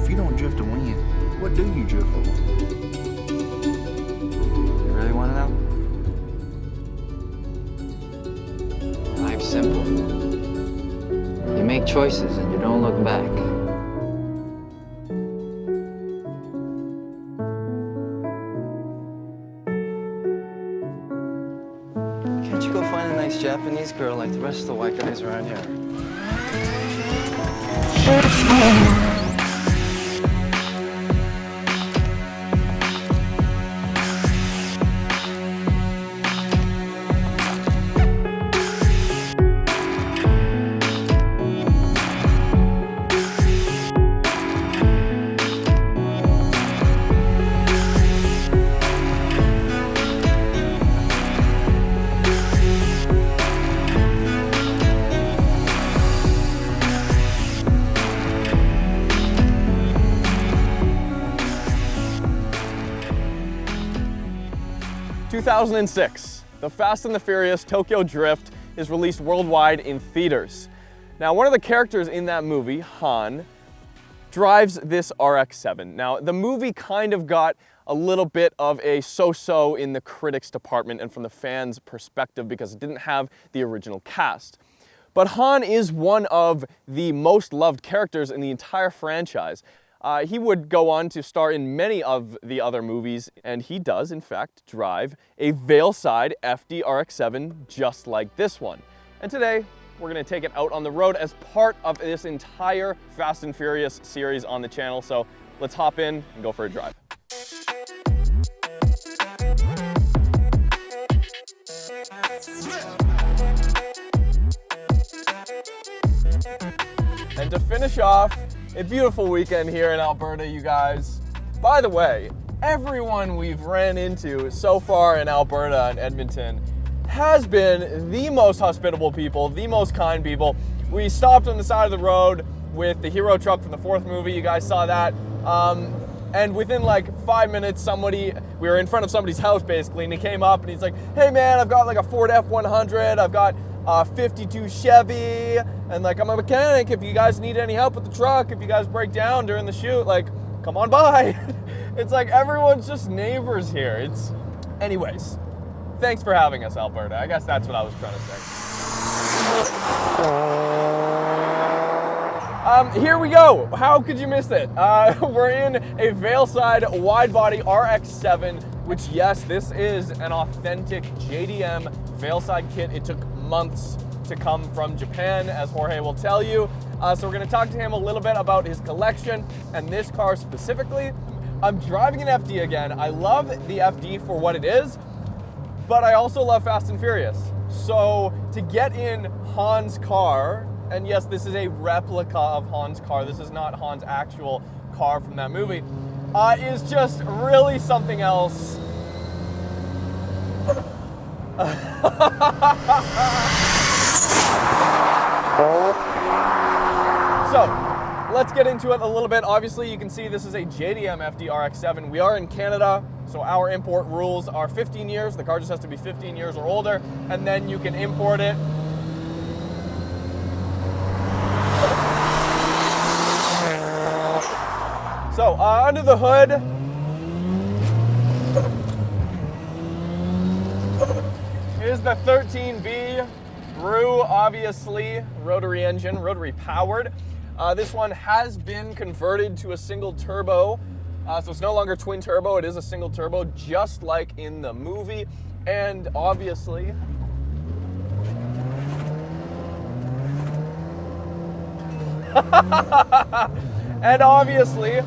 if you don't drift to win, what do you drift for? You really want to know? Life's simple. You make choices and you don't look back. Can't you go find a nice Japanese girl like the rest of the white guys around here? 2006, the Fast and the Furious Tokyo Drift is released worldwide in theaters. Now, one of the characters in that movie, Han, drives this RX-7. Now, the movie kind of got a little bit of a so-so in the critics department and from the fans' perspective because it didn't have the original cast. But Han is one of the most loved characters in the entire franchise. He would go on to star in many of the other movies, and he does, in fact, drive a Veilside FD RX-7 just like this one. And today, we're going to take it out on the road as part of this entire Fast and Furious series on the channel. So let's hop in and go for a drive. And to finish off a beautiful weekend here in Alberta, you guys. By the way, everyone we've ran into so far in Alberta and Edmonton has been the most hospitable people, the most kind people. We stopped on the side of the road with the hero truck from the fourth movie. You guys saw that. And within like 5 minutes, we were in front of somebody's house basically, and he came up and he's like, hey man, I've got like a Ford F100, I've got 52 Chevy, and like I'm a mechanic. If you guys need any help with the truck, if you guys break down during the shoot, like come on by. It's like everyone's just neighbors here. Anyways, thanks for having us, Alberta. I guess that's what I was trying to say. Here we go. How could you miss it? We're in a Veilside widebody RX-7, which yes, this is an authentic JDM Veilside kit. It took months to come from Japan, as Jorge will tell you. So we're gonna talk to him a little bit about his collection and this car specifically. I'm driving an FD again. I love the FD for what it is, but I also love Fast and Furious. So to get in Han's car, and yes, this is a replica of Han's car, this is not Han's actual car from that movie, is just really something else. So, let's get into it a little bit. Obviously, you can see this is a JDM FD RX-7. We are in Canada, so our import rules are 15 years. The car just has to be 15 years or older, and then you can import it. So, under the hood, is the 13B Brew, obviously, rotary engine, rotary powered. This one has been converted to a single turbo, so it's no longer twin turbo, it is a single turbo, just like in the movie. And obviously,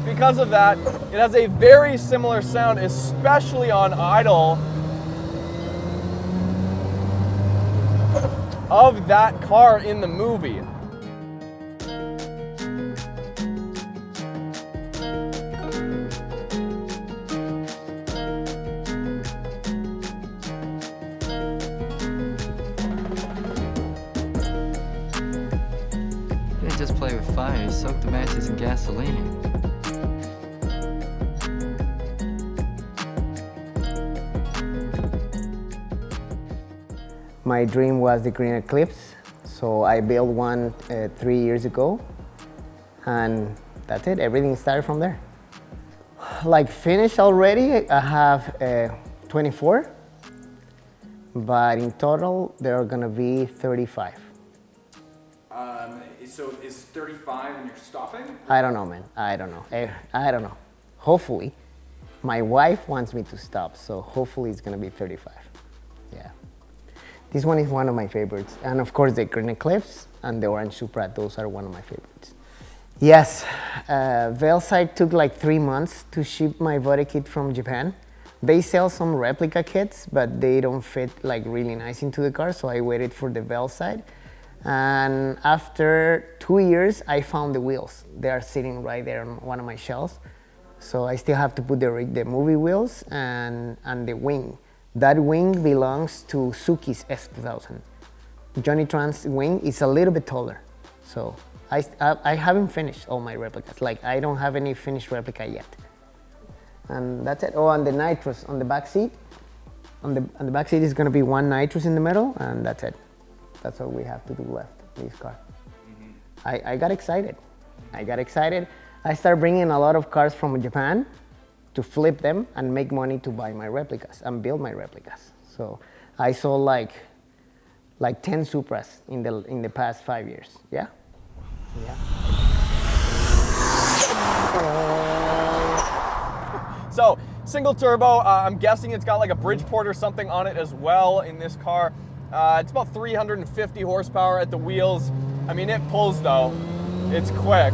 because of that, it has a very similar sound, especially on idle, of that car in the movie. You didn't just play with fire, you soaked the matches in gasoline. My dream was the Green Eclipse, so I built one 3 years ago, and that's it. Everything started from there. Like finished already, I have 24, but in total there are gonna be 35. So is 35 and you're stopping? I don't know, man. I don't know. I don't know. Hopefully, my wife wants me to stop, so hopefully it's gonna be 35. Yeah. This one is one of my favorites, and of course the green Eclipse and the orange Supra. Those are one of my favorites. Yes, Veilside took like 3 months to ship my body kit from Japan. They sell some replica kits, but they don't fit like really nice into the car, so I waited for the Veilside. And after 2 years, I found the wheels. They are sitting right there on one of my shelves. So I still have to put the movie wheels and the wing. That wing belongs to Suki's S2000. Johnny Tran's wing is a little bit taller. So I haven't finished all my replicas. Like I don't have any finished replica yet. And that's it. Oh, and the nitrous on the back seat. On the back seat is gonna be one nitrous in the middle, and that's it. That's all we have to do left in this car. I got excited. I started bringing a lot of cars from Japan to flip them and make money to buy my replicas and build my replicas. So I sold like 10 Supras in the past 5 years. Yeah. So, single turbo, I'm guessing it's got like a Bridgeport or something on it as well in this car. It's about 350 horsepower at the wheels. I mean, it pulls though. It's quick.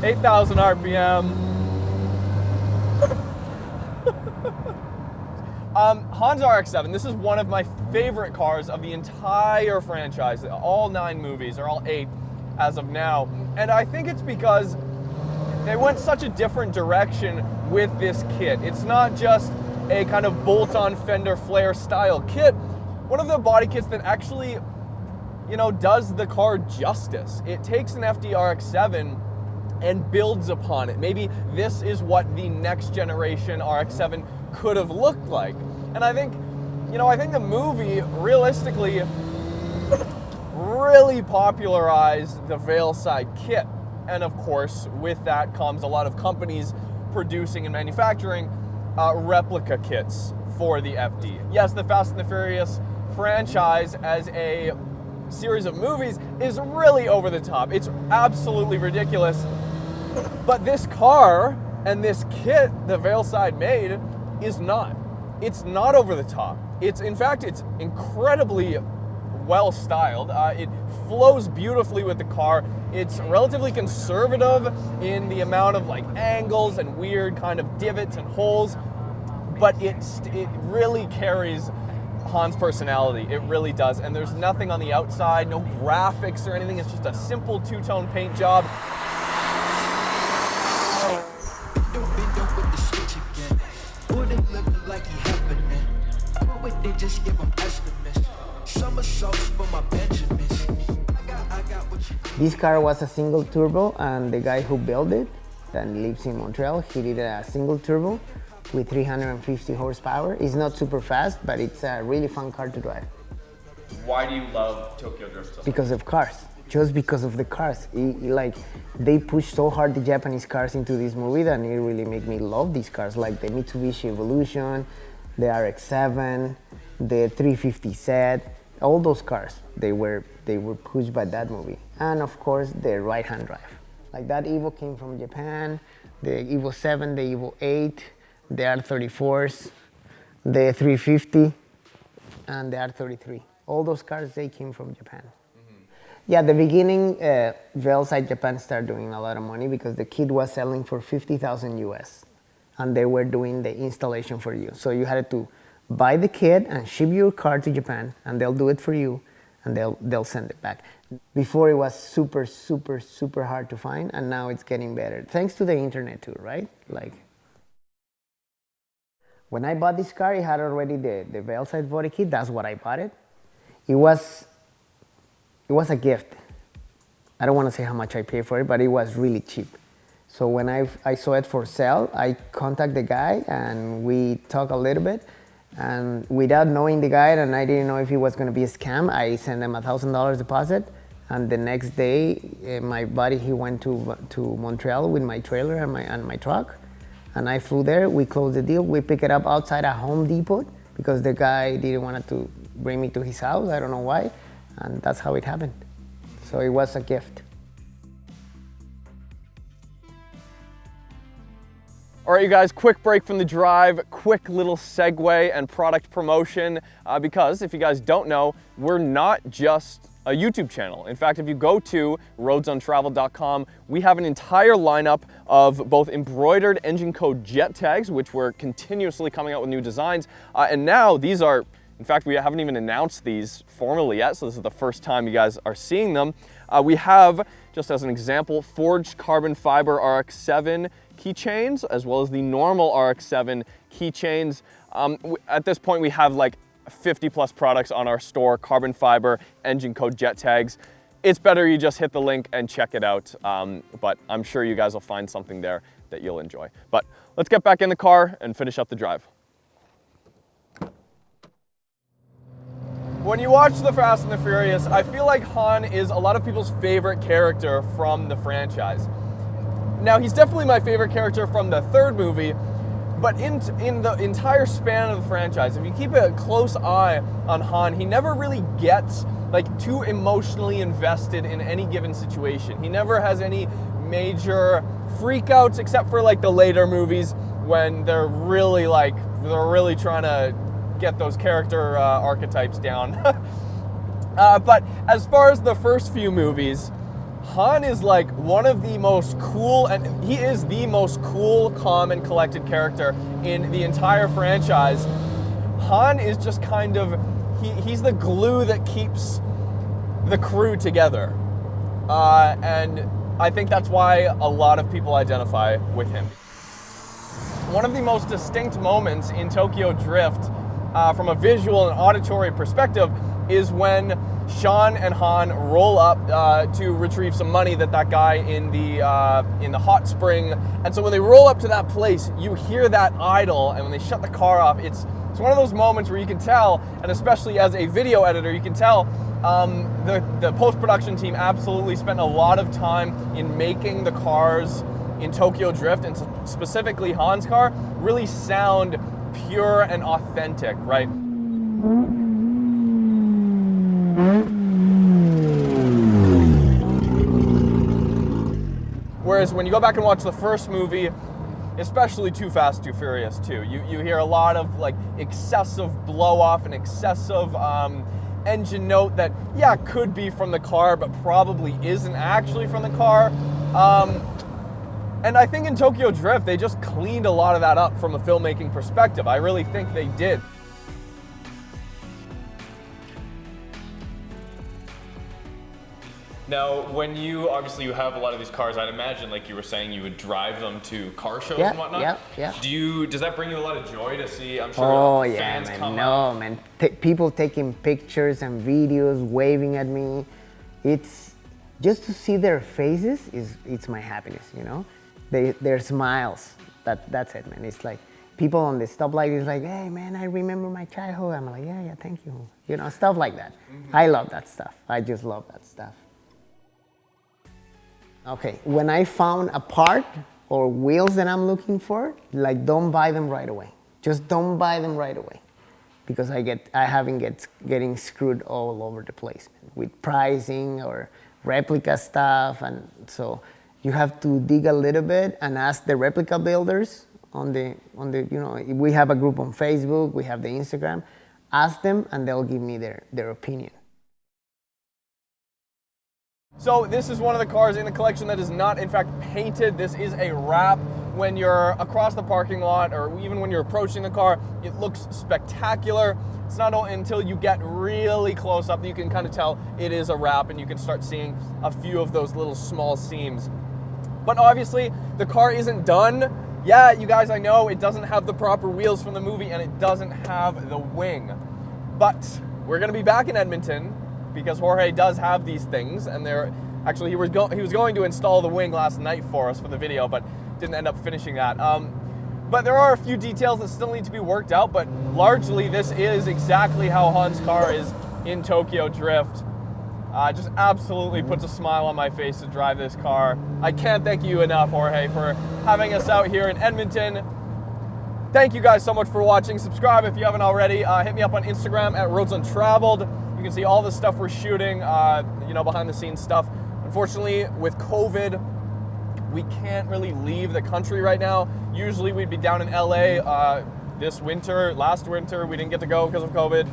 8,000 RPM. Han's RX-7, this is one of my favorite cars of the entire franchise. All 9 movies, or all 8 as of now. And I think it's because they went such a different direction with this kit. It's not just a kind of bolt-on fender flare style kit. One of the body kits that actually, does the car justice. It takes an FD RX-7 and builds upon it. Maybe this is what the next generation RX-7 could have looked like. And I think the movie realistically really popularized the Veilside kit. And of course, with that comes a lot of companies producing and manufacturing replica kits for the FD. Yes, the Fast and the Furious franchise as a series of movies is really over the top. It's absolutely ridiculous. But this car and this kit the Veilside made is not. It's not over the top. In fact, it's incredibly well styled. It flows beautifully with the car. It's relatively conservative in the amount of like angles and weird kind of divots and holes, but it really carries Han's personality. It really does. And there's nothing on the outside, no graphics or anything. It's just a simple 2-tone paint job. This car was a single turbo, and the guy who built it, that lives in Montreal, he did a single turbo with 350 horsepower. It's not super fast, but it's a really fun car to drive. Why do you love Tokyo Drift so much? Because of cars. Just because of the cars. They pushed so hard the Japanese cars into this movie that it really made me love these cars, like the Mitsubishi Evolution, the RX-7, the 350Z, all those cars, they were pushed by that movie. And of course, the right-hand drive. Like that Evo came from Japan, the Evo 7, the Evo 8, the R34s, the 350, and the R33. All those cars, they came from Japan. Yeah, the beginning, Veilside Japan started doing a lot of money because the kit was selling for 50,000 US, and they were doing the installation for you. So you had to buy the kit and ship your car to Japan, and they'll do it for you, and they'll send it back. Before it was super, super, super hard to find, and now it's getting better. Thanks to the internet too, right? Like, when I bought this car, it had already the Veilside body kit. That's what I bought it. It was a gift. I don't want to say how much I paid for it, but it was really cheap. So when I saw it for sale, I contacted the guy and we talked a little bit. And without knowing the guy, and I didn't know if it was going to be a scam, I sent him $1,000 deposit, And the next day, my buddy, he went to Montreal with my trailer and my truck. And I flew there, we closed the deal. We picked it up outside a Home Depot because the guy didn't want to bring me to his house. I don't know why. And that's how it happened. So it was a gift. All right, you guys, quick break from the drive, quick little segue and product promotion, because if you guys don't know, we're not just a YouTube channel. In fact, if you go to roadsuntraveled.com, we have an entire lineup of both embroidered engine code jet tags, which we're continuously coming out with new designs, and now these are, in fact, we haven't even announced these formally yet, so this is the first time you guys are seeing them. We have, just as an example, forged carbon fiber RX-7 keychains, as well as the normal RX-7 keychains. At this point, we have like 50 plus products on our store, carbon fiber, engine code jet tags. It's better you just hit the link and check it out, but I'm sure you guys will find something there that you'll enjoy. But let's get back in the car and finish up the drive. When you watch The Fast and the Furious, I feel like Han is a lot of people's favorite character from the franchise. Now, he's definitely my favorite character from the third movie, but in the entire span of the franchise, if you keep a close eye on Han, he never really gets like too emotionally invested in any given situation. He never has any major freakouts except for like the later movies when they're really trying to get those character archetypes down. But as far as the first few movies, Han is like one of the most cool, and he is the most cool, calm, and collected character in the entire franchise. Han is just kind of, he's the glue that keeps the crew together. And I think that's why a lot of people identify with him. One of the most distinct moments in Tokyo Drift, from a visual and auditory perspective, is when Sean and Han roll up to retrieve some money that guy in the hot spring. And so when they roll up to that place, you hear that idle, and when they shut the car off, it's one of those moments where you can tell, and especially as a video editor, you can tell the post-production team absolutely spent a lot of time in making the cars in Tokyo Drift, and specifically Han's car, really sound pure and authentic, right? Whereas when you go back and watch the first movie, especially Too Fast, Too Furious 2, you hear a lot of like excessive blow off and excessive engine note that, yeah, could be from the car, but probably isn't actually from the car. And I think in Tokyo Drift, they just cleaned a lot of that up from a filmmaking perspective. I really think they did. Now, when you have a lot of these cars, I'd imagine, like you were saying, you would drive them to car shows and whatnot. Yeah. Does that bring you a lot of joy to see? I'm sure fans come out. Man. People taking pictures and videos, waving at me. It's just to see their faces it's my happiness, you know. Their smiles. That's it, man. It's like people on the stoplight is like, hey, man, I remember my childhood. I'm like, yeah, thank you. You know, stuff like that. Mm-hmm. I love that stuff. I just love that stuff. Okay, when I found a part or wheels that I'm looking for, like, don't buy them right away. Just don't buy them right away, because getting screwed all over the place, man, with pricing or replica stuff, and so you have to dig a little bit and ask the replica builders on the you know, we have a group on Facebook, we have the Instagram. Ask them and they'll give me their opinion. So this is one of the cars in the collection that is not, in fact, painted. This is a wrap. When you're across the parking lot, or even when you're approaching the car, it looks spectacular. It's not until you get really close up that you can kind of tell it is a wrap, and you can start seeing a few of those little small seams. But obviously, the car isn't done. Yeah, you guys, I know it doesn't have the proper wheels from the movie, and it doesn't have the wing. But we're gonna be back in Edmonton, because Jorge does have these things, and actually he was going to install the wing last night for us for the video, but didn't end up finishing that. But there are a few details that still need to be worked out, but largely this is exactly how Han's car is in Tokyo Drift. Just absolutely puts a smile on my face to drive this car. I can't thank you enough, Jorge, for having us out here in Edmonton. Thank you guys so much for watching. Subscribe if you haven't already. Hit me up on Instagram at Roads Untraveled. You can see all the stuff we're shooting, behind the scenes stuff. Unfortunately, with COVID, we can't really leave the country right now. Usually we'd be down in LA this winter. Last winter, we didn't get to go because of COVID.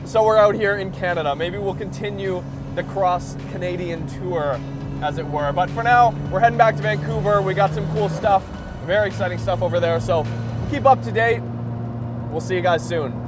So we're out here in Canada. Maybe we'll continue the cross-Canadian tour, as it were. But for now, we're heading back to Vancouver. We got some cool stuff, very exciting stuff over there. So keep up to date. We'll see you guys soon.